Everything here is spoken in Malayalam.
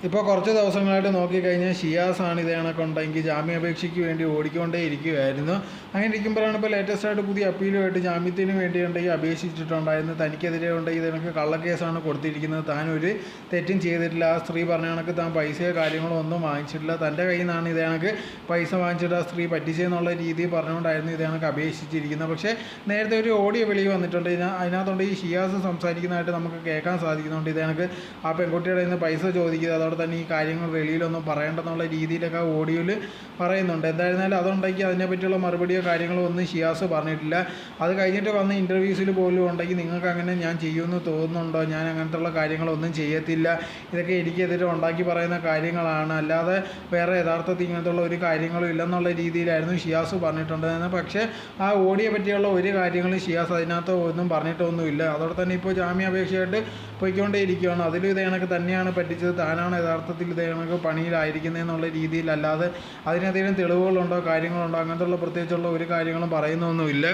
ഇപ്പോൾ കുറച്ച് ദിവസങ്ങളായിട്ട് നോക്കിക്കഴിഞ്ഞാൽ ഷിയാസാണ് ഇത് കണക്കുണ്ടെങ്കിൽ ജാമ്യാപേക്ഷയ്ക്ക് വേണ്ടി ഓടിക്കൊണ്ടേ ഇരിക്കുകയായിരുന്നു. അങ്ങനെ ഇരിക്കുമ്പോഴാണ് ഇപ്പോൾ ലേറ്റസ്റ്റ് ആയിട്ട് പുതിയ അപ്പീലുമായിട്ട് ജാമ്യത്തിന് വേണ്ടിയുണ്ടെങ്കിൽ അപേക്ഷിച്ചിട്ടുണ്ടായിരുന്നു. തനിക്കെതിരെ ഉണ്ടെങ്കിൽ ഇത് കള്ളക്കേസാണ് കൊടുത്തിരിക്കുന്നത്, താൻ ഒരു തെറ്റും ചെയ്തിട്ടില്ല. ആ സ്ത്രീ പറഞ്ഞ കണക്ക് താൻ പൈസയോ കാര്യങ്ങളോ ഒന്നും വാങ്ങിച്ചിട്ടില്ല, തൻ്റെ കയ്യിൽ നിന്നാണ് ഇത് കണക്ക് പൈസ വാങ്ങിച്ചിട്ട് ആ സ്ത്രീ പറ്റിച്ചെന്നുള്ള രീതിയിൽ പറഞ്ഞുകൊണ്ടായിരുന്നു ഇത് കണക്ക് അപേക്ഷിച്ചിരിക്കുന്നത്. പക്ഷേ നേരത്തെ ഒരു ഓഡിയോ വെളിയിൽ വന്നിട്ടുണ്ട്. അതിനകത്തുകൊണ്ട് ഈ ഷിയാസ് സംസാരിക്കുന്നതായിട്ട് നമുക്ക് കേൾക്കാൻ സാധിക്കുന്നുണ്ട്. ഇത് കണക്ക് ആ പെൺകുട്ടിയുടെ നിന്ന് പൈസ ചോദിക്കുക, അതോടെ തന്നെ ഈ കാര്യങ്ങൾ വെളിയിലൊന്നും പറയേണ്ടെന്നുള്ള രീതിയിലൊക്കെ ഓഡിയോയിൽ പറയുന്നുണ്ട്. എന്തായിരുന്നാലും അതുണ്ടെങ്കിൽ അതിനെപ്പറ്റിയുള്ള മറുപടിയോ കാര്യങ്ങളോ ഒന്നും ഷിയാസ് പറഞ്ഞിട്ടില്ല. അത് കഴിഞ്ഞിട്ട് വന്ന ഇൻ്റർവ്യൂസിൽ പോലും ഉണ്ടെങ്കിൽ നിങ്ങൾക്ക് അങ്ങനെ ഞാൻ ചെയ്യുമെന്ന് തോന്നുന്നുണ്ടോ, ഞാൻ അങ്ങനത്തുള്ള കാര്യങ്ങളൊന്നും ചെയ്യത്തില്ല, ഇതൊക്കെ എനിക്കെതിരെ ഉണ്ടാക്കി പറയുന്ന കാര്യങ്ങളാണ്, അല്ലാതെ വേറെ യഥാർത്ഥത്തിൽ ഇങ്ങനത്തുള്ള ഒരു കാര്യങ്ങളും ഇല്ലെന്നുള്ള രീതിയിലായിരുന്നു ഷിയാസ് പറഞ്ഞിട്ടുണ്ടായിരുന്നത്. പക്ഷേ ആ ഓഡിയോ പറ്റിയുള്ള ഒരു കാര്യങ്ങളും ഷിയാസ് അതിനകത്ത് ഒന്നും പറഞ്ഞിട്ടൊന്നുമില്ല. അതോടെ തന്നെ ഇപ്പോൾ ജാമ്യാപേക്ഷയായിട്ട് പോയിക്കൊണ്ടേ ഇരിക്കുകയാണ്. അതിലും ഇത് കണക്ക് തന്നെയാണ് പറ്റിച്ചത്, താനാണ് യഥാർത്ഥത്തിൽ ഇത് കണക്ക് പണിയിലായിരിക്കുന്നതെന്നുള്ള രീതിയിലല്ലാതെ അതിനെന്തെങ്കിലും തെളിവുകളുണ്ടോ കാര്യങ്ങളുണ്ടോ അങ്ങനത്തുള്ള പ്രത്യേകിച്ചുള്ള ഒരു കാര്യങ്ങളും പറയുന്നൊന്നുമില്ല.